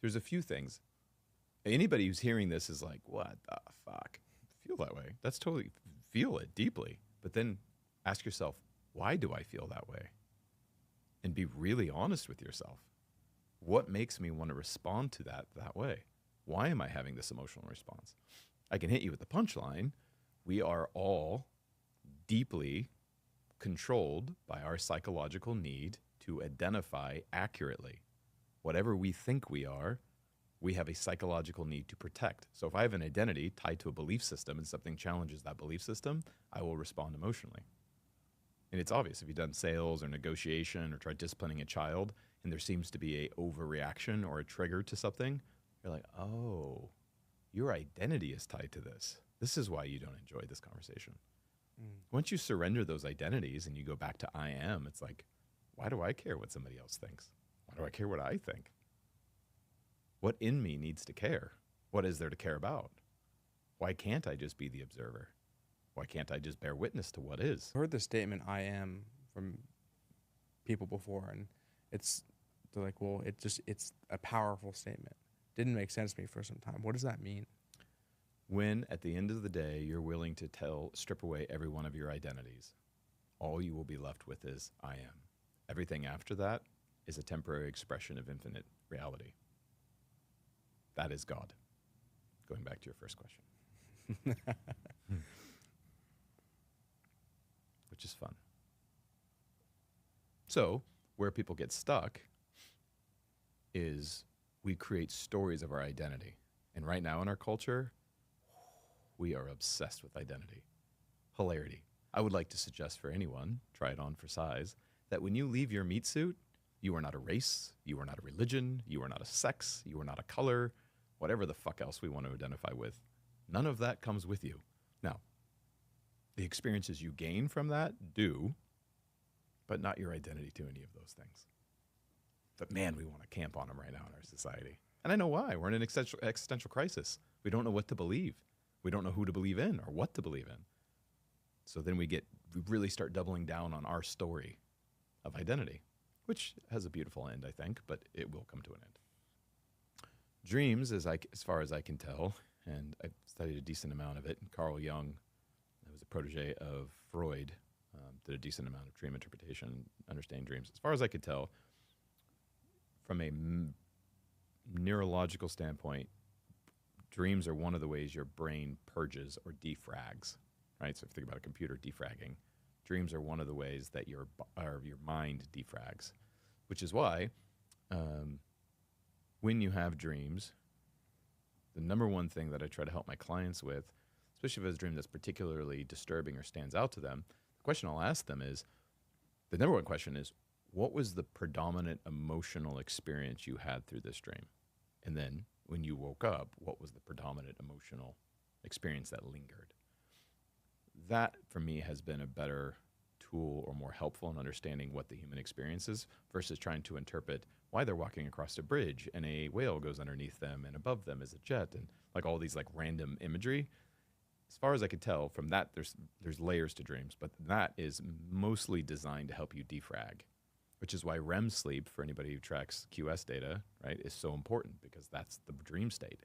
There's a few things. Anybody who's hearing this is like, what the fuck? Feel that way. That's totally, feel it deeply. But then ask yourself, why do I feel that way? And be really honest with yourself. What makes me want to respond to that way? Why am I having this emotional response? I can hit you with the punchline. We are all deeply controlled by our psychological need to identify accurately. Whatever we think we are, we have a psychological need to protect. So if I have an identity tied to a belief system and something challenges that belief system, I will respond emotionally. And it's obvious if you've done sales or negotiation or tried disciplining a child and there seems to be a overreaction or a trigger to something, you're like, oh, your identity is tied to this. This is why you don't enjoy this conversation. Once you surrender those identities and you go back to I am, it's like, why do I care what somebody else thinks? Why do I care what I think? What in me needs to care? What is there to care about? Why can't I just be the observer? Why can't I just bear witness to what is? I heard the statement "I am" from people before, and they're like, well, it's a powerful statement. Didn't make sense to me for some time. What does that mean? When at the end of the day, you're willing to strip away every one of your identities, all you will be left with is I am. Everything after that is a temporary expression of infinite reality. That is God. Going back to your first question. Which is fun. So, where people get stuck is we create stories of our identity. And right now in our culture, we are obsessed with identity. Hilarity. I would like to suggest for anyone, try it on for size, that when you leave your meat suit, you are not a race, you are not a religion, you are not a sex, you are not a color, whatever the fuck else we want to identify with. None of that comes with you. Now, the experiences you gain from that do, but not your identity to any of those things. But man, we want to camp on them right now in our society. And I know why. We're in an existential crisis. We don't know what to believe. We don't know who to believe in or what to believe in. So then we really start doubling down on our story of identity, which has a beautiful end, I think, but it will come to an end. Dreams, as far as I can tell, and I've studied a decent amount of it, and Carl Jung, who was a protege of Freud, did a decent amount of dream interpretation, understanding dreams. As far as I could tell, from a neurological standpoint, dreams are one of the ways your brain purges or defrags, right? So if you think about a computer defragging, dreams are one of the ways that your mind defrags, which is why when you have dreams, the number one thing that I try to help my clients with, especially if it's a dream that's particularly disturbing or stands out to them, the question I'll ask them is, the number one question is, what was the predominant emotional experience you had through this dream? And then when you woke up, what was the predominant emotional experience that lingered? That, for me, has been a better tool or more helpful in understanding what the human experience is versus trying to interpret why they're walking across a bridge and a whale goes underneath them and above them is a jet and like all these like random imagery. As far as I could tell from that, there's layers to dreams, but that is mostly designed to help you defrag, which is why REM sleep, for anybody who tracks QS data, right, is so important because that's the dream state.